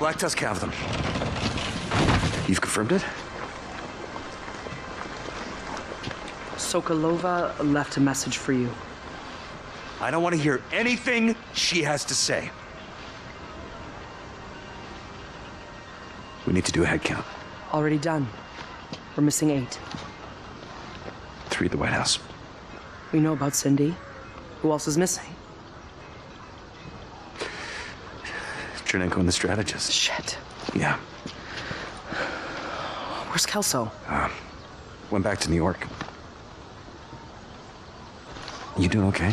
Black Tusk have them. You've confirmed it? Sokolova left a message for you. I don't want to hear anything she has to say. We need to do a head count. Already done. We're missing 8. 3 at the White House. We know about Cindy. Who else is missing? Chernenko and the strategist. Shit. Yeah. Where's Kelso? Went back to New York. You doing okay?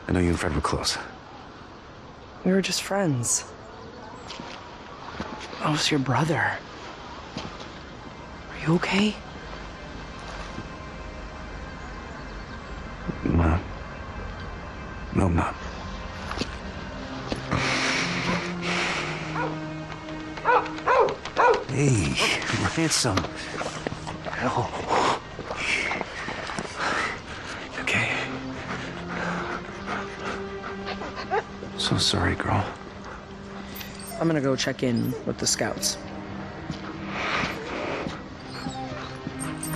I know you and Fred were close. We were just friends. I was your brother. Are you okay? No. No, I'm not. Hey, Ransom. Hell. Okay. So sorry, girl. I'm gonna go check in with the scouts.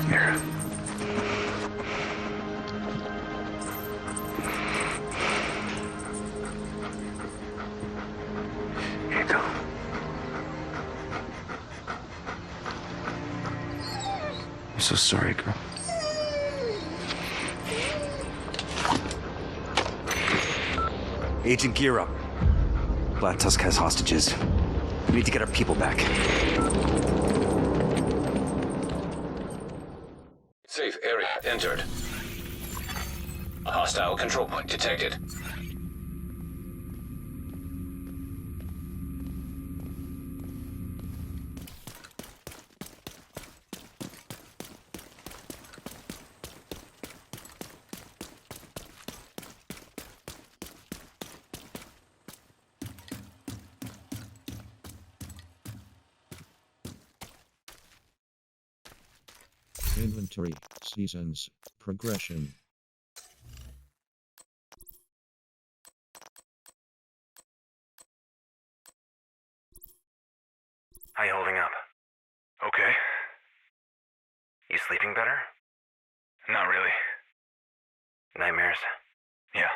Here. Here you go. I'm so sorry, girl. Agent, gear up. Black Tusk has hostages. We need to get our people back. Safe area entered. A hostile control point detected. Inventory, seasons, progression. How you holding up? Okay. You sleeping better? Not really. Nightmares? Yeah.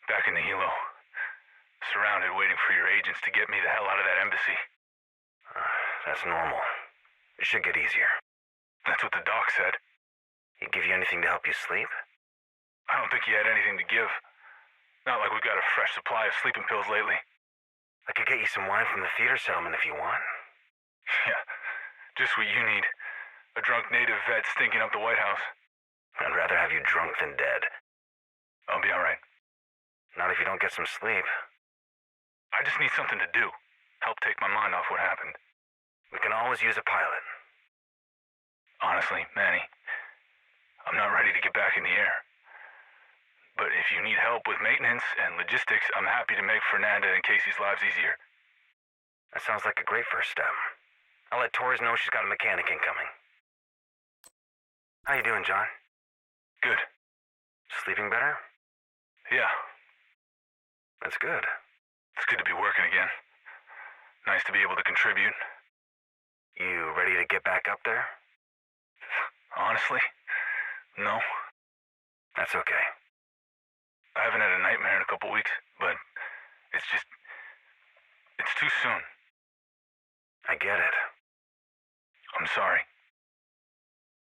Back in the helo. Surrounded, waiting for your agents to get me the hell out of that embassy. That's normal. It should get easier. That's what the doc said. He give you anything to help you sleep? I don't think he had anything to give. Not like we've got a fresh supply of sleeping pills lately. I could get you some wine from the theater settlement if you want. Yeah, just what you need. A drunk native vet stinking up the White House. I'd rather have you drunk than dead. I'll be alright. Not if you don't get some sleep. I just need something to do. Help take my mind off what happened. We can always use a pilot. Honestly, Manny, I'm not ready to get back in the air. But if you need help with maintenance and logistics, I'm happy to make Fernanda and Casey's lives easier. That sounds like a great first step. I'll let Torres know she's got a mechanic incoming. How you doing, John? Good. Sleeping better? Yeah, That's good. it's good to be working again. Nice to be able to contribute. You ready to get back up there? Honestly, no. That's okay. I haven't had a nightmare in a couple weeks, but it's too soon. I get it. I'm sorry.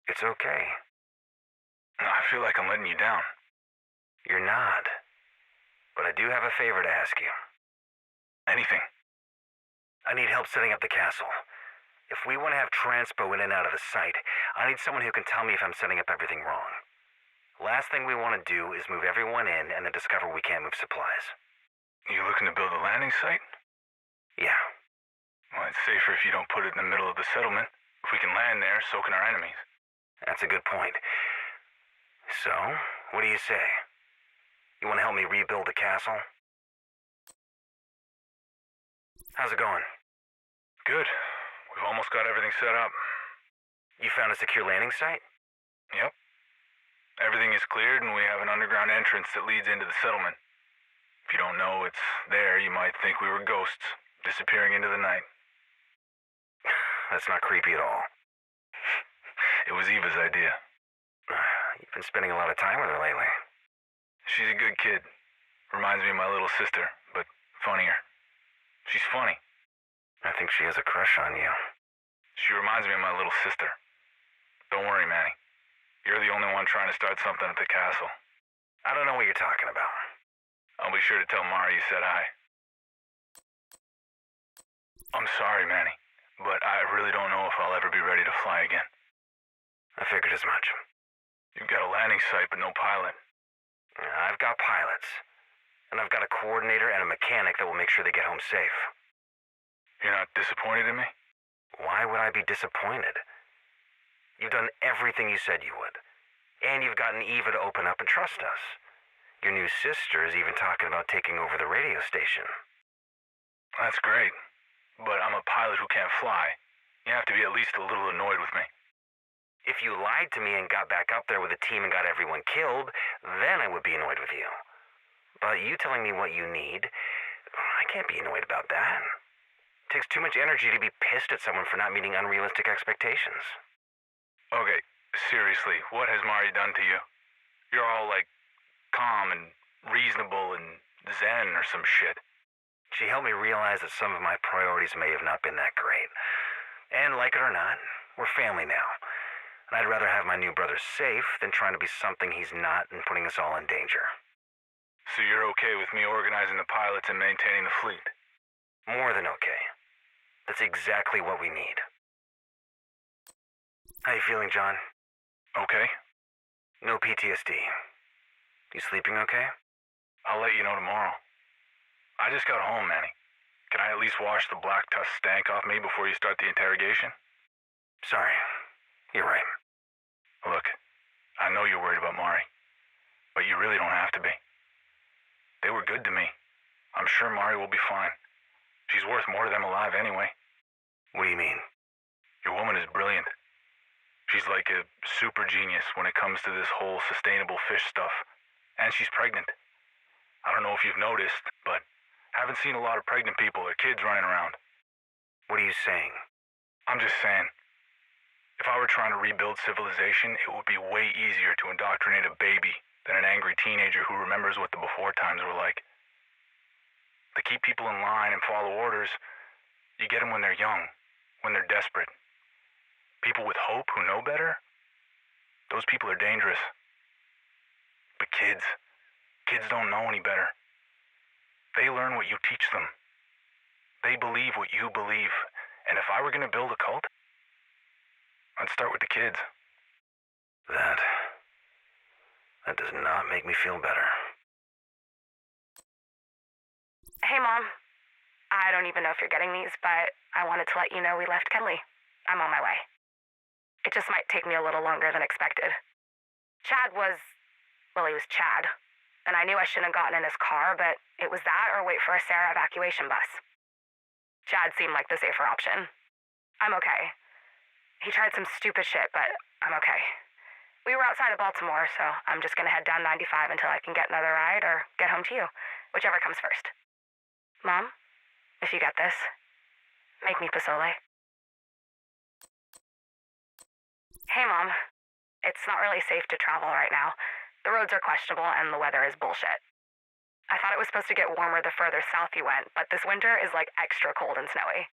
It's okay. I feel like I'm letting you down. You're not. But I do have a favor to ask you. Anything. I need help setting up the castle. If we want to have transpo in and out of the site, I need someone who can tell me if I'm setting up everything wrong. Last thing we want to do is move everyone in and then discover we can't move supplies. You looking to build a landing site? Yeah. Well, it's safer if you don't put it in the middle of the settlement. If we can land there, so can our enemies. That's a good point. So, what do you say? You want to help me rebuild the castle? How's it going? Good. We've almost got everything set up. You found a secure landing site? Yep. Everything is cleared and we have an underground entrance that leads into the settlement. If you don't know it's there, you might think we were ghosts, disappearing into the night. That's not creepy at all. It was Eva's idea. You've been spending a lot of time with her lately. She's a good kid. Reminds me of my little sister, but funnier. She's funny. I think she has a crush on you. She reminds me of my little sister. Don't worry, Manny. You're the only one trying to start something at the castle. I don't know what you're talking about. I'll be sure to tell Mara you said hi. I'm sorry, Manny, but I really don't know if I'll ever be ready to fly again. I figured as much. You've got a landing site, but no pilot. I've got pilots. And I've got a coordinator and a mechanic that will make sure they get home safe. You're not disappointed in me? Why would I be disappointed? You've done everything you said you would. And you've gotten Eva to open up and trust us. Your new sister is even talking about taking over the radio station. That's great. But I'm a pilot who can't fly. You have to be at least a little annoyed with me. If you lied to me and got back up there with a team and got everyone killed, then I would be annoyed with you. But you telling me what you need, I can't be annoyed about that. It takes too much energy to be pissed at someone for not meeting unrealistic expectations. Okay, seriously, what has Mari done to you? You're all, like, calm and reasonable and zen or some shit. She helped me realize that some of my priorities may have not been that great. And like it or not, we're family now. And I'd rather have my new brother safe than trying to be something he's not and putting us all in danger. So you're okay with me organizing the pilots and maintaining the fleet? More than okay. That's exactly what we need. How you feeling, John? Okay. No PTSD. You sleeping okay? I'll let you know tomorrow. I just got home, Manny. Can I at least wash the black tusk stank off me before you start the interrogation? Sorry. You're right. Look, I know you're worried about Mari, but you really don't have to be. They were good to me. I'm sure Mari will be fine. She's worth more to them alive anyway. What do you mean? Your woman is brilliant. She's like a super genius when it comes to this whole sustainable fish stuff. And she's pregnant. I don't know if you've noticed, but haven't seen a lot of pregnant people or kids running around. What are you saying? I'm just saying, if I were trying to rebuild civilization, it would be way easier to indoctrinate a baby than an angry teenager who remembers what the before times were like. To keep people in line and follow orders, you get them when they're young, when they're desperate. People with hope who know better, those people are dangerous. But kids don't know any better. They learn what you teach them. They believe what you believe. And if I were going to build a cult, I'd start with the kids. That does not make me feel better. Hey, Mom. I don't even know if you're getting these, but I wanted to let you know we left Kenley. I'm on my way. It just might take me a little longer than expected. Chad was Chad. And I knew I shouldn't have gotten in his car, but it was that or wait for a Sarah evacuation bus. Chad seemed like the safer option. I'm okay. He tried some stupid shit, but I'm okay. We were outside of Baltimore, so I'm just gonna head down 95 until I can get another ride or get home to you, whichever comes first. Mom, if you get this, make me pozole. Hey, Mom. It's not really safe to travel right now. The roads are questionable and the weather is bullshit. I thought it was supposed to get warmer the further south you went, but this winter is like extra cold and snowy.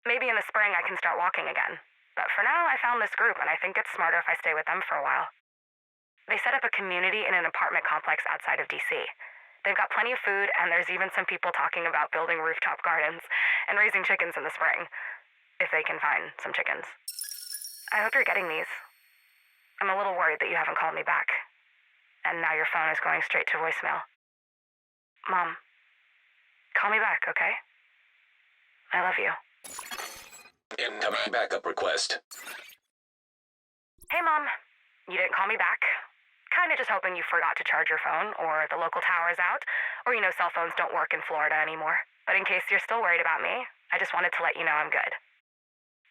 Maybe in the spring I can start walking again. But for now, I found this group and I think it's smarter if I stay with them for a while. They set up a community in an apartment complex outside of DC. They've got plenty of food and there's even some people talking about building rooftop gardens and raising chickens in the spring. If they can find some chickens. I hope you're getting these. I'm a little worried that you haven't called me back. And now your phone is going straight to voicemail. Mom, call me back, okay? I love you. Incoming backup request. Hey, Mom. You didn't call me back. Kinda just hoping you forgot to charge your phone, or the local tower is out, or cell phones don't work in Florida anymore. But in case you're still worried about me, I just wanted to let you know I'm good.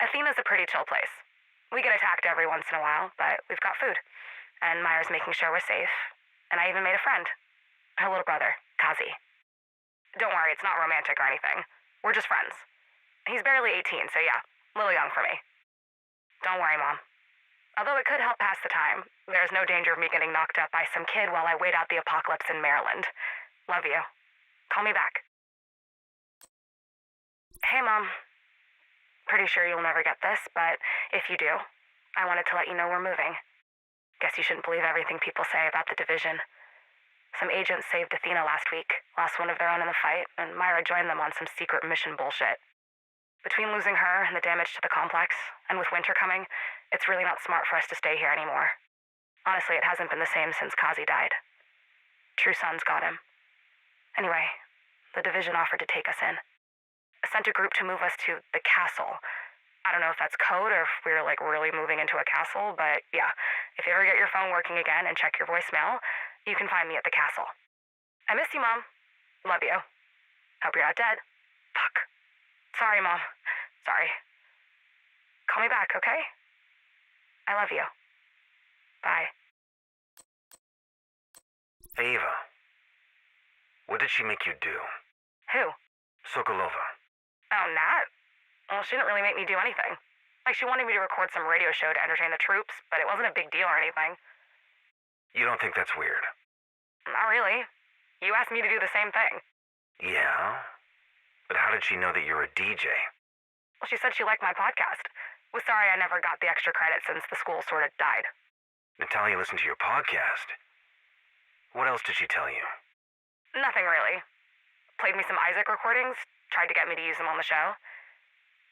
Athena's a pretty chill place. We get attacked every once in a while, but we've got food. And Myra's making sure we're safe. And I even made a friend. Her little brother, Kazi. Don't worry, it's not romantic or anything. We're just friends. He's barely 18, so yeah, a little young for me. Don't worry, Mom. Although it could help pass the time, there's no danger of me getting knocked up by some kid while I wait out the apocalypse in Maryland. Love you. Call me back. Hey, Mom. Pretty sure you'll never get this, but if you do, I wanted to let you know we're moving. Guess you shouldn't believe everything people say about the division. Some agents saved Athena last week, lost one of their own in the fight, and Myra joined them on some secret mission bullshit. Between losing her and the damage to the complex, and with winter coming, it's really not smart for us to stay here anymore. Honestly, it hasn't been the same since Kazi died. True Sons got him. Anyway, the division offered to take us in. I sent a group to move us to the castle. I don't know if that's code or if we're really moving into a castle, but yeah, if you ever get your phone working again and check your voicemail, you can find me at the castle. I miss you, Mom. Love you. Hope you're not dead. Fuck. Sorry, Mom. Sorry. Call me back, okay? I love you. Bye. Ava, what did she make you do? Who? Sokolova. Oh, Nat? Well, she didn't really make me do anything. She wanted me to record some radio show to entertain the troops, but it wasn't a big deal or anything. You don't think that's weird? Not really. You asked me to do the same thing. Yeah? But how did she know that you're a DJ? Well, she said she liked my podcast. Was sorry I never got the extra credit since the school sort of died. Natalia listened to your podcast. What else did she tell you? Nothing really. Played me some Isaac recordings, tried to get me to use them on the show.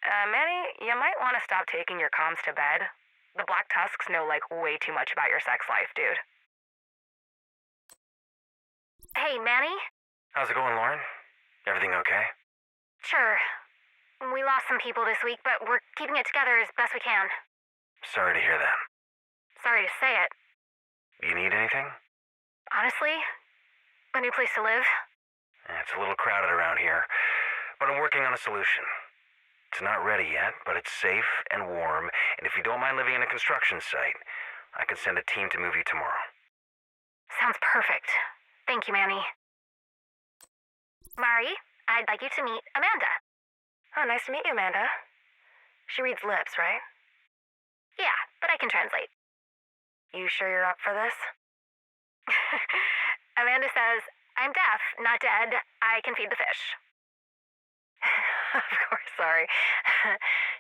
Manny, you might want to stop taking your comms to bed. The Black Tusks know, way too much about your sex life, dude. Hey, Manny? How's it going, Lauren? Everything okay? Sure. We lost some people this week, but we're keeping it together as best we can. Sorry to hear that. Sorry to say it. You need anything? Honestly, a new place to live. It's a little crowded around here, but I'm working on a solution. It's not ready yet, but it's safe and warm, and if you don't mind living in a construction site, I can send a team to move you tomorrow. Sounds perfect. Thank you, Manny. Mari, I'd like you to meet Amanda. Oh, nice to meet you, Amanda. She reads lips, right? Yeah, but I can translate. You sure you're up for this? Amanda says, I'm deaf, not dead. I can feed the fish. Of course, sorry.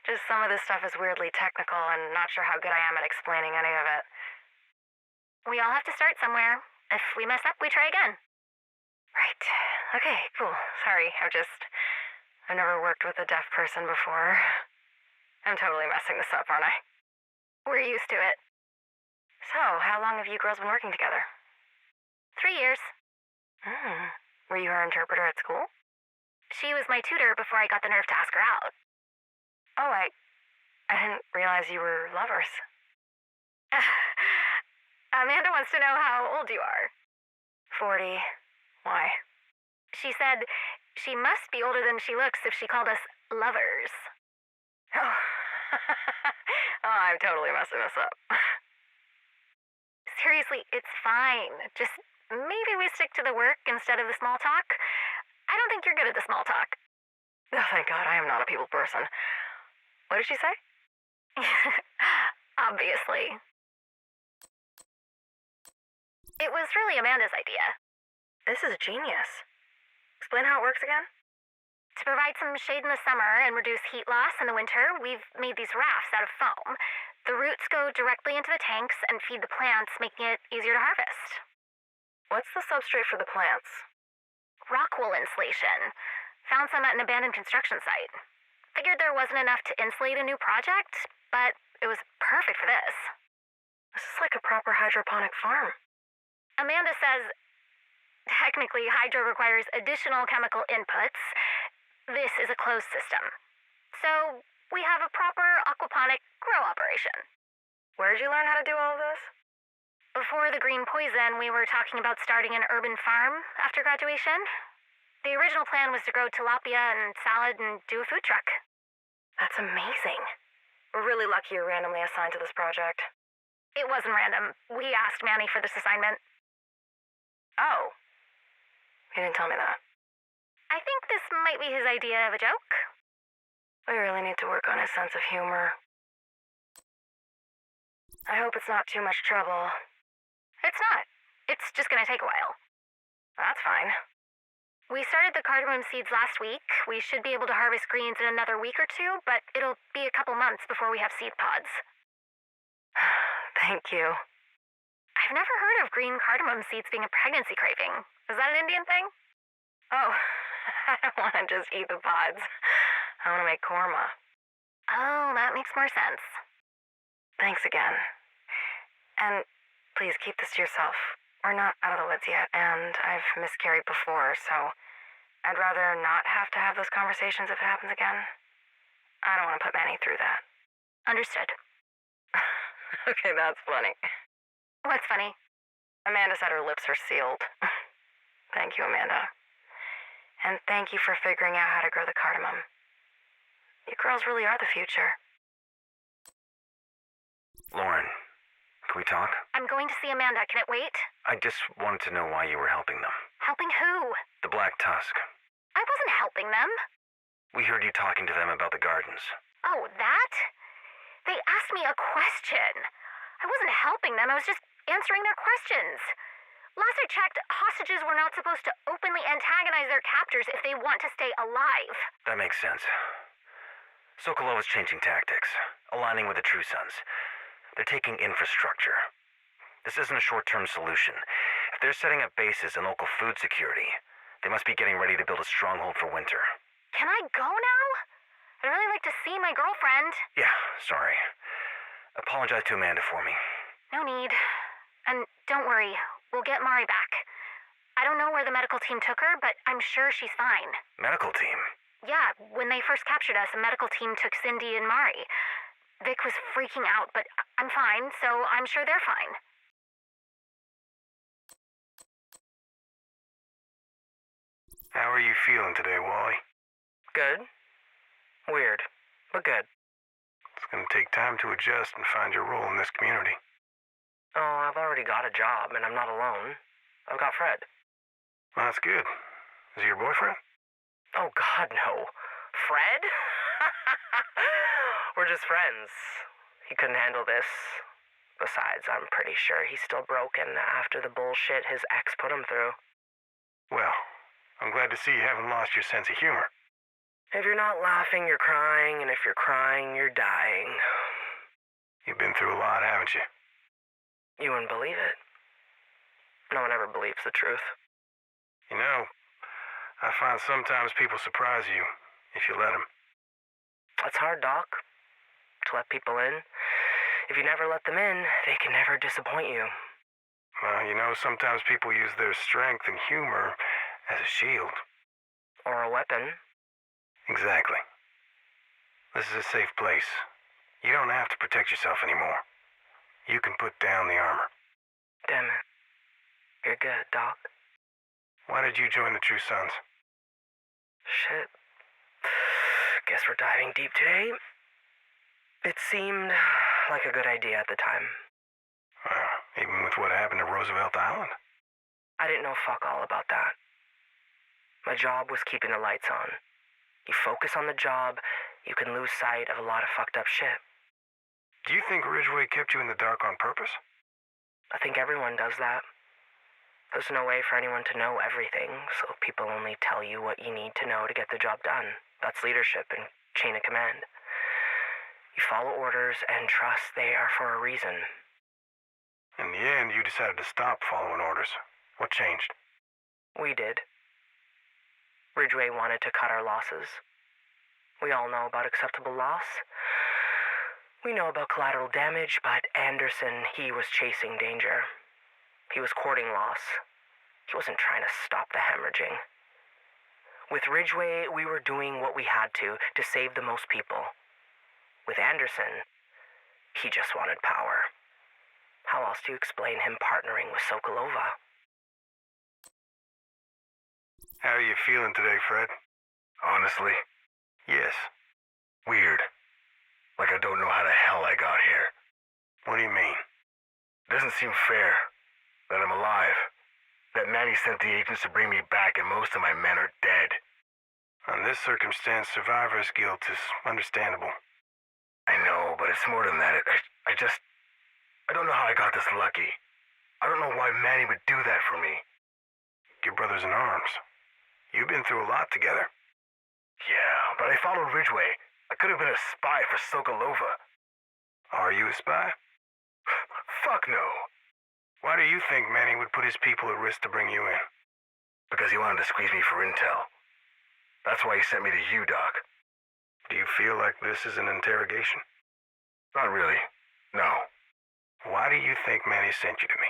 Just some of this stuff is weirdly technical and not sure how good I am at explaining any of it. We all have to start somewhere. If we mess up, we try again. Right. Okay, cool. Sorry, I've never worked with a deaf person before. I'm totally messing this up, aren't I? We're used to it. So, how long have you girls been working together? 3 years. Were you her interpreter at school? She was my tutor before I got the nerve to ask her out. Oh, I didn't realize you were lovers. Amanda wants to know how old you are. 40. Why? She said she must be older than she looks if she called us lovers. Oh, oh, I'm totally messing this up. Seriously, it's fine. Just maybe we stick to the work instead of the small talk. I don't think you're good at the small talk. Oh, thank God, I am not a people person. What did she say? Obviously. It was really Amanda's idea. This is genius. Explain how it works again? To provide some shade in the summer and reduce heat loss in the winter, we've made these rafts out of foam. The roots go directly into the tanks and feed the plants, making it easier to harvest. What's the substrate for the plants? Rock wool insulation. Found some at an abandoned construction site. Figured there wasn't enough to insulate a new project, but it was perfect for this. This is like a proper hydroponic farm. Amanda says, technically, hydro requires additional chemical inputs. This is a closed system. So, we have a proper aquaponic grow operation. Where did you learn how to do all of this? Before the green poison, we were talking about starting an urban farm after graduation. The original plan was to grow tilapia and salad and do a food truck. That's amazing. We're really lucky you're randomly assigned to this project. It wasn't random. We asked Manny for this assignment. Oh. You didn't tell me that. I I think this might be his idea of a joke. We really need to work on his sense of humor. I hope it's not too much trouble. It's not. It's just gonna take a while. That's fine. We started the cardamom seeds last week. We should be able to harvest greens in another week or two, but it'll be a couple months before we have seed pods. Thank you. I've never heard of green cardamom seeds being a pregnancy craving. Is that an Indian thing? Oh, I don't want to just eat the pods. I want to make korma. Oh, that makes more sense. Thanks again. And please keep this to yourself. We're not out of the woods yet, and I've miscarried before, so I'd rather not have to have those conversations if it happens again. I don't want to put Manny through that. Understood. Okay, that's funny. What's funny? Amanda said her lips are sealed. Thank you, Amanda. And thank you for figuring out how to grow the cardamom. You girls really are the future. Lauren, can we talk? I'm going to see Amanda. Can it wait? I just wanted to know why you were helping them. Helping who? The Black Tusk. I wasn't helping them. We heard you talking to them about the gardens. Oh, that? They asked me a question. I wasn't helping them. I was just answering their questions. Last I checked, hostages were not supposed to openly antagonize their captors if they want to stay alive. That makes sense. Sokolova's changing tactics, aligning with the True Sons. They're taking infrastructure. This isn't a short-term solution. If they're setting up bases and local food security, they must be getting ready to build a stronghold for winter. Can I go now? I'd really like to see my girlfriend. Yeah, sorry. Apologize to Amanda for me. No need. And don't worry, we'll get Mari back. I don't know where the medical team took her, but I'm sure she's fine. Medical team? Yeah, when they first captured us, a medical team took Cindy and Mari. Vic was freaking out, but I'm fine, so I'm sure they're fine. How are you feeling today, Wally? Good. Weird, but good. It's gonna take time to adjust and find your role in this community. Oh, I've already got a job, and I'm not alone. I've got Fred. Well, that's good. Is he your boyfriend? Oh, God, no. Fred? We're just friends. He couldn't handle this. Besides, I'm pretty sure he's still broken after the bullshit his ex put him through. Well, I'm glad to see you haven't lost your sense of humor. If you're not laughing, you're crying, and if you're crying, you're dying. You've been through a lot, haven't you? You wouldn't believe it. No one ever believes the truth. You know, I find sometimes people surprise you if you let them. It's hard, Doc, to let people in. If you never let them in, they can never disappoint you. Well, you know, sometimes people use their strength and humor as a shield. Or a weapon. Exactly. This is a safe place. You don't have to protect yourself anymore. You can put down the armor. Damn it. You're good, Doc. Why did you join the True Sons? Shit. Guess we're diving deep today. It seemed like a good idea at the time. Even with what happened to Roosevelt Island? I didn't know fuck all about that. My job was keeping the lights on. You focus on the job, you can lose sight of a lot of fucked up shit. Do you think Ridgway kept you in the dark on purpose? I think everyone does that. There's no way for anyone to know everything, so people only tell you what you need to know to get the job done. That's leadership and chain of command. You follow orders and trust they are for a reason. In the end, you decided to stop following orders. What changed? We did. Ridgway wanted to cut our losses. We all know about acceptable loss. We know about collateral damage, but Anderson, he was chasing danger. He was courting loss. He wasn't trying to stop the hemorrhaging. With Ridgway, we were doing what we had to save the most people. With Anderson, he just wanted power. How else do you explain him partnering with Sokolova? How are you feeling today, Fred? Honestly? Yes. Weird. Like I don't know how the hell I got here. What do you mean? Doesn't seem fair. That I'm alive. That Manny sent the agents to bring me back and most of my men are dead. On this circumstance, survivor's guilt is understandable. I know, but it's more than that. I don't know how I got this lucky. I don't know why Manny would do that for me. Your brother's in arms. You've been through a lot together. Yeah, but I followed Ridgway. I could have been a spy for Sokolova. Are you a spy? Fuck no. Why do you think Manny would put his people at risk to bring you in? Because he wanted to squeeze me for intel. That's why he sent me to you, Doc. Do you feel like this is an interrogation? Not really. No. Why do you think Manny sent you to me?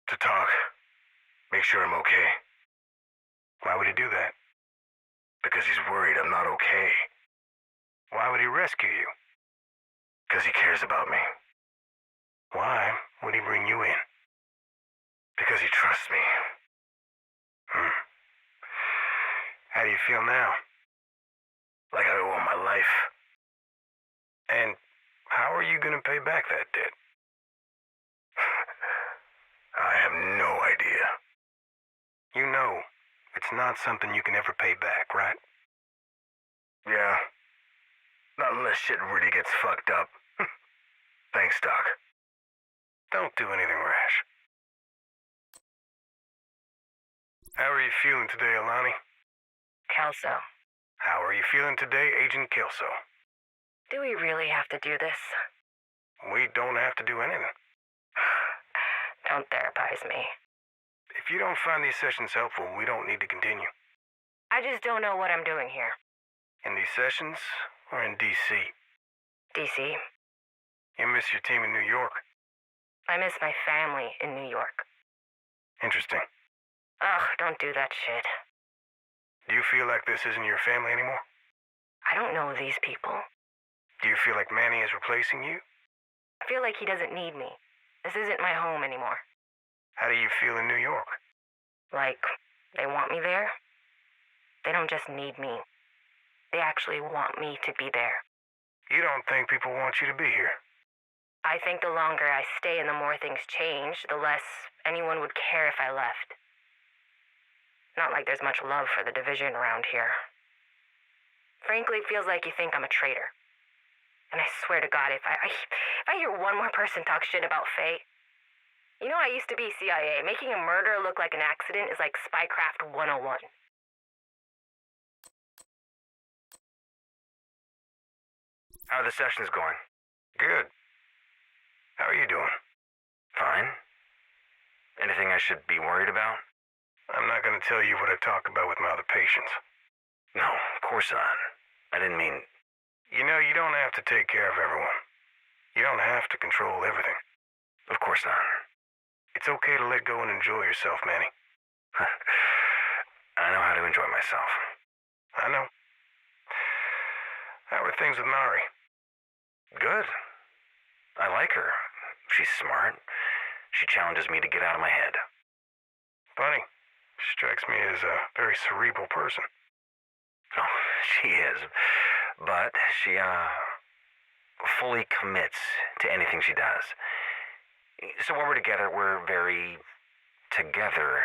To talk. Make sure I'm okay. Why would he do that? Because he's worried I'm not okay. Why would he rescue you? Because he cares about me. Why would he bring you in? Because he trusts me. How do you feel now? Like I owe him my life. And how are you going to pay back that debt? I have no idea. You know, it's not something you can ever pay back, right? Yeah. Not unless shit really gets fucked up. Thanks, Doc. Don't do anything rash. How are you feeling today, Alani? Kelso, How are you feeling today, Agent Kelso? do we really have to do this? We don't have to do anything. Don't therapize me. If you don't find these sessions helpful, we don't need to continue. I just don't know what I'm doing here. In these sessions, or in D.C.? DC, You miss your team in New York. I miss my family in New York. Interesting. Ugh, don't do that shit. Do you feel like this isn't your family anymore? I don't know these people. Do you feel like Manny is replacing you? I feel like he doesn't need me. This isn't my home anymore. How do you feel in New York? Like, they want me there? They don't just need me. They actually want me to be there. You don't think people want you to be here? I think the longer I stay and the more things change, the less anyone would care if I left. Not like there's much love for the division around here. Frankly, it feels like you think I'm a traitor. And I swear to God, if I hear one more person talk shit about Faye... You know, I used to be CIA. Making a murder look like an accident is like Spycraft 101. How are the sessions going? Good. How are you doing? Fine. Anything I should be worried about? I'm not going to tell you what I talk about with my other patients. No, of course not. I didn't mean... You know, you don't have to take care of everyone. You don't have to control everything. Of course not. It's okay to let go and enjoy yourself, Manny. I know how to enjoy myself. I know. How are things with Mari? Good. I like her. She's smart. She challenges me to get out of my head. Funny. She strikes me as a very cerebral person. Oh, she is. But she, fully commits to anything she does. So when we're together, we're very together.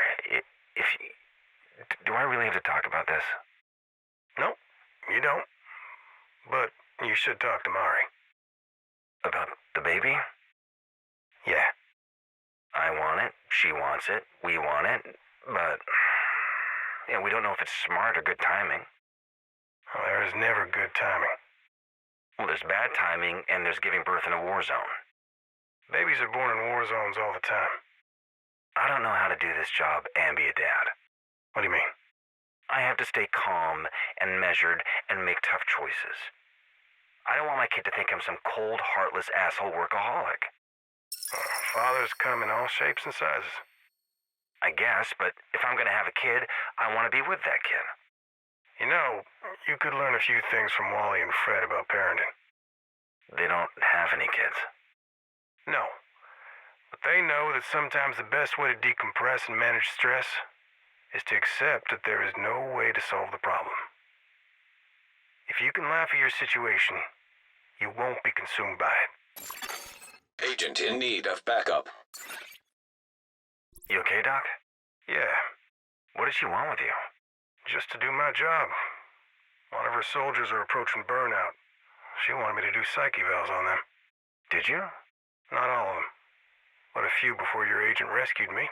Do I really have to talk about this? No, you don't. But you should talk to Mari. About the baby? Yeah. I want it, she wants it, we want it, but... Yeah, we don't know if it's smart or good timing. Well, there is never good timing. Well, there's bad timing, and there's giving birth in a war zone. Babies are born in war zones all the time. I don't know how to do this job and be a dad. What do you mean? I have to stay calm and measured and make tough choices. I don't want my kid to think I'm some cold, heartless asshole workaholic. Fathers come in all shapes and sizes. I guess, but if I'm going to have a kid, I want to be with that kid. You know, you could learn a few things from Wally and Fred about parenting. They don't have any kids. No. But they know that sometimes the best way to decompress and manage stress is to accept that there is no way to solve the problem. If you can laugh at your situation, you won't be consumed by it. Agent in need of backup. You okay, Doc? Yeah, What did she want with you? just to do my job. One of her soldiers are approaching burnout. She wanted me to do psych evals on them. Did you? Not all of them, but a few before your agent rescued me.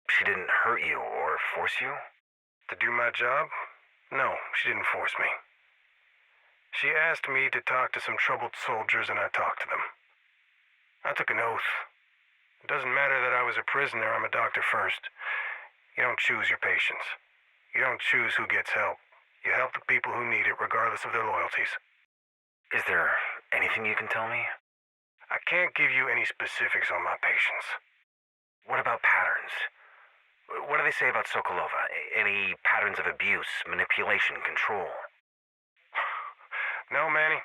She didn't hurt you or force you? To do my job? No, she didn't force me. She asked me to talk to some troubled soldiers, and I talked to them. I took an oath. It doesn't matter that I was a prisoner, I'm a doctor first. You don't choose your patients. You don't choose who gets help. You help the people who need it, regardless of their loyalties. Is there anything you can tell me? I can't give you any specifics on my patients. What about patterns? What do they say about Sokolova? Any patterns of abuse, manipulation, control? No, Manny.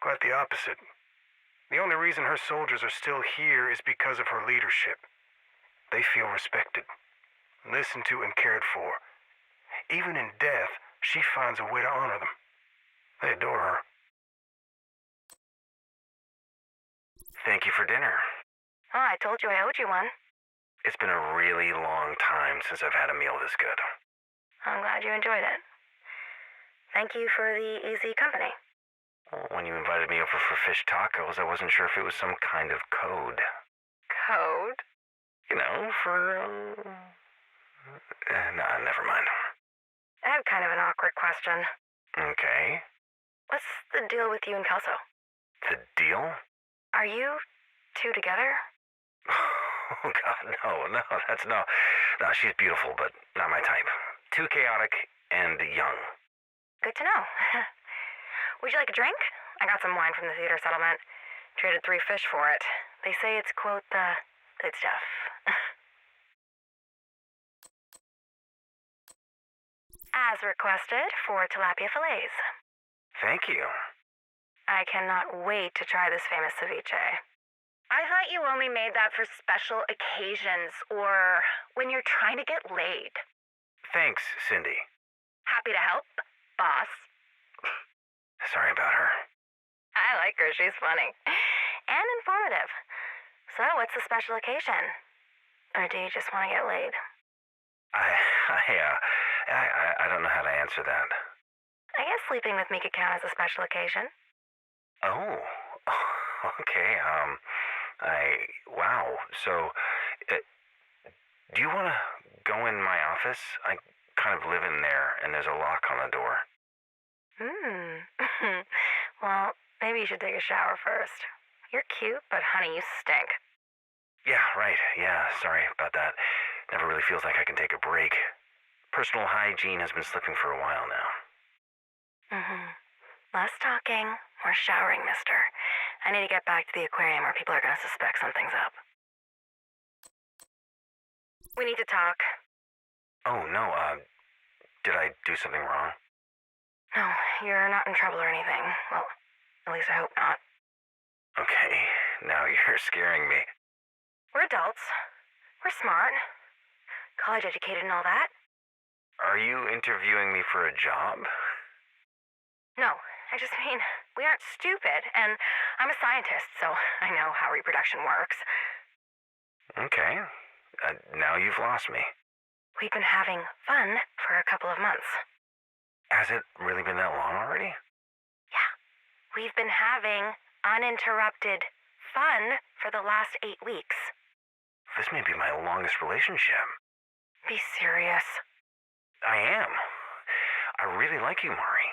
Quite the opposite. The only reason her soldiers are still here is because of her leadership. They feel respected, listened to, and cared for. Even in death, she finds a way to honor them. They adore her. Thank you for dinner. Oh, I told you I owed you one. It's been a really long time since I've had a meal this good. I'm glad you enjoyed it. Thank you for the easy company. When you invited me over for fish tacos, I wasn't sure if it was some kind of code. Code? You know, for... Nah, never mind. I have kind of an awkward question. Okay. What's the deal with you and Kelso? The deal? Are you two together? Oh, God, no, that's no. No, she's beautiful, but not my type. Too chaotic and young. Good to know. Would you like a drink? I got some wine from the theater settlement. Traded 3 fish for it. They say it's, quote, the good stuff. As requested for tilapia fillets. Thank you. I cannot wait to try this famous ceviche. I thought you only made that for special occasions or when you're trying to get laid. Thanks, Cindy. Happy to help, boss. Sorry about her. I like her. She's funny. And informative. So, what's the special occasion? Or do you just want to get laid? I don't know how to answer that. I guess sleeping with me could count as a special occasion. Oh, okay, wow, so, do you want to go in my office? I kind of live in there, and there's a lock on the door. Well, maybe you should take a shower first. You're cute, but honey, you stink. Yeah, right, yeah, sorry about that. Never really feels like I can take a break. Personal hygiene has been slipping for a while now. Less talking, more showering, mister. I need to get back to the aquarium or people are going to suspect something's up. We need to talk. Oh, no, did I do something wrong? No, you're not in trouble or anything. Well, at least I hope not. Okay, now you're scaring me. We're adults. We're smart. College educated and all that. Are you interviewing me for a job? No, I just mean, we aren't stupid, and I'm a scientist, so I know how reproduction works. Okay, now you've lost me. We've been having fun for a couple of months. Has it really been that long already? Yeah, we've been having uninterrupted fun for the last 8 weeks. This may be my longest relationship. Be serious. I am. I really like you, Mari.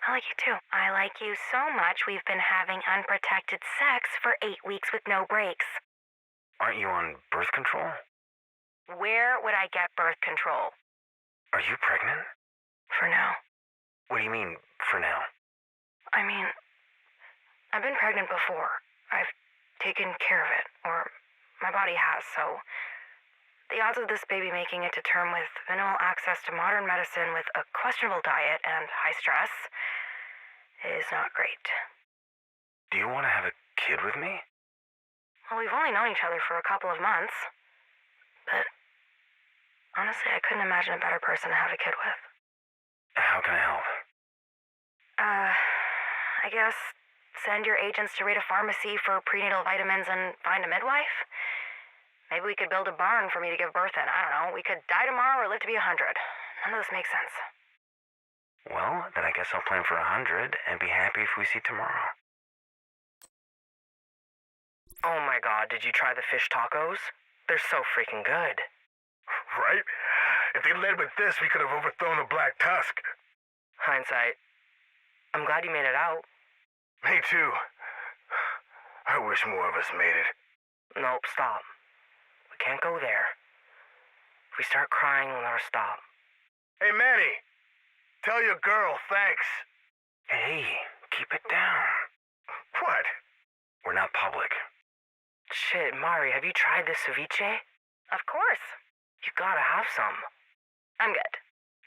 I like you too. I like you so much we've been having unprotected sex for 8 weeks with no breaks. Aren't you on birth control? Where would I get birth control? Are you pregnant? For now. What do you mean, for now? I mean, I've been pregnant before. I've taken care of it, or my body has, so the odds of this baby making it to term with minimal access to modern medicine with a questionable diet and high stress is not great. Do you want to have a kid with me? Well, we've only known each other for a couple of months, but honestly, I couldn't imagine a better person to have a kid with. How can I help? I guess send your agents to raid a pharmacy for prenatal vitamins and find a midwife? Maybe we could build a barn for me to give birth in. I don't know. We could die tomorrow or live to be 100. None of this makes sense. Well, then I guess I'll plan for 100 and be happy if we see tomorrow. Oh my god, did you try the fish tacos? They're so freaking good. Right? If they led with this, we could have overthrown the Black Tusk. Hindsight. I'm glad you made it out. Me too. I wish more of us made it. Nope, stop. We can't go there. If we start crying, we'll never stop. Hey, Manny. Tell your girl thanks. Hey, keep it down. What? We're not public. Shit, Mari, have you tried this ceviche? Of course. You gotta have some. I'm good.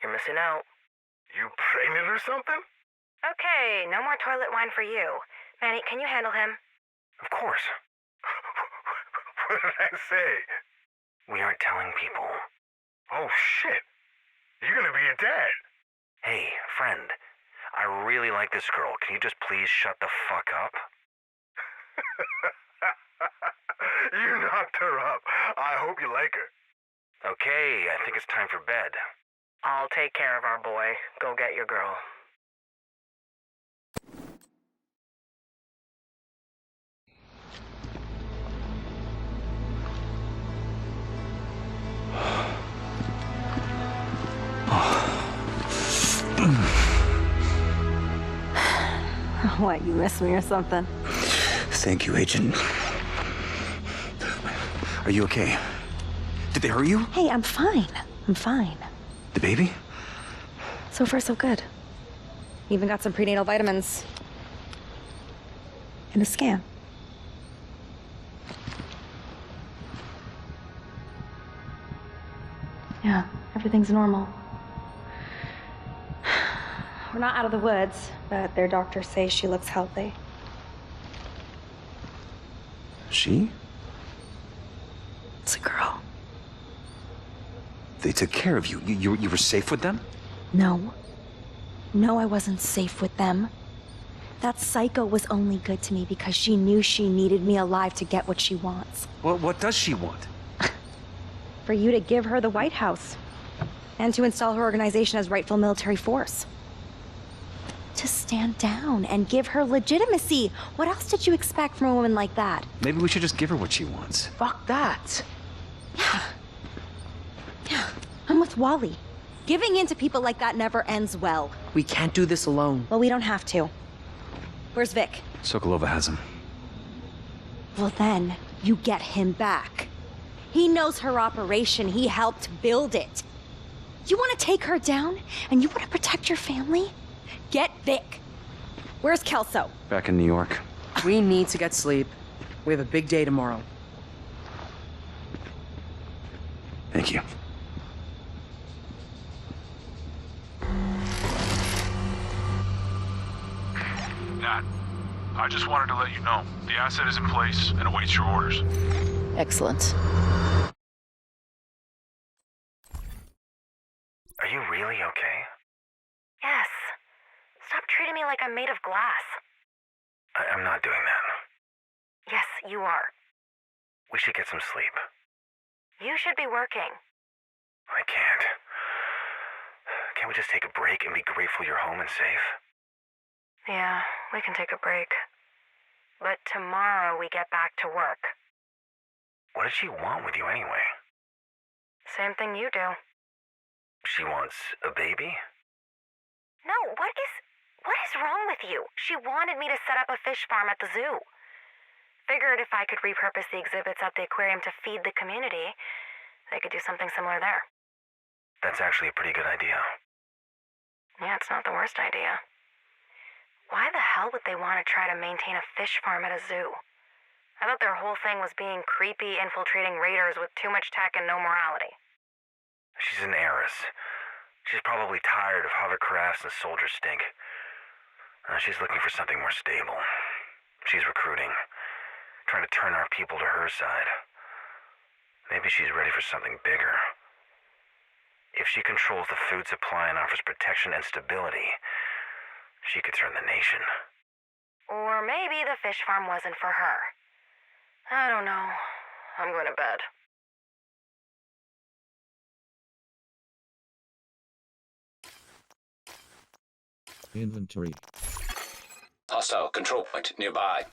You're missing out. You pregnant or something? Okay, no more toilet wine for you. Manny, can you handle him? Of course. What did I say? We aren't telling people. Oh, shit. You're gonna be a dad. Hey, friend. I really like this girl. Can you just please shut the fuck up? You knocked her up. I hope you like her. Okay, I think it's time for bed. I'll take care of our boy. Go get your girl. What, you miss me or something? Thank you, Agent. Are you okay? Did they hurt you? Hey, I'm fine. I'm fine. The baby? So far, so good. Even got some prenatal vitamins. And a scan. Yeah, everything's normal. We're not out of the woods, but their doctors say she looks healthy. She? It's a girl. They took care of you. You were safe with them? No. No, I wasn't safe with them. That psycho was only good to me because she knew she needed me alive to get what she wants. What does she want? For you to give her the White House. And to install her organization as rightful military force. To stand down and give her legitimacy. What else did you expect from a woman like that? Maybe we should just give her what she wants. Fuck that. Yeah, I'm with Wally. Giving in to people like that never ends well. We can't do this alone. Well, we don't have to. Where's Vic? Sokolova has him. Well, then, you get him back. He knows her operation. He helped build it. You want to take her down? And you want to protect your family? Get Vic. Where's Kelso? Back in New York. We need to get sleep. We have a big day tomorrow. Thank you. Nat, I just wanted to let you know the asset is in place and awaits your orders. Excellent. Are you really okay? Yes. Stop treating me like I'm made of glass. I'm not doing that. Yes, you are. We should get some sleep. You should be working. I can't. Can't we just take a break and be grateful you're home and safe? Yeah, we can take a break. But tomorrow we get back to work. What did she want with you anyway? Same thing you do. She wants a baby? No, what is wrong with you? She wanted me to set up a fish farm at the zoo. Figured if I could repurpose the exhibits at the aquarium to feed the community, they could do something similar there. That's actually a pretty good idea. Yeah, it's not the worst idea. Why the hell would they want to try to maintain a fish farm at a zoo? I thought their whole thing was being creepy, infiltrating raiders with too much tech and no morality. She's an heiress. She's probably tired of hovercrafts and soldier stink. She's looking for something more stable. She's recruiting, trying to turn our people to her side. Maybe she's ready for something bigger. If she controls the food supply and offers protection and stability, she could turn the nation. Or maybe the fish farm wasn't for her. I don't know. I'm going to bed. Inventory. Hostile control point nearby.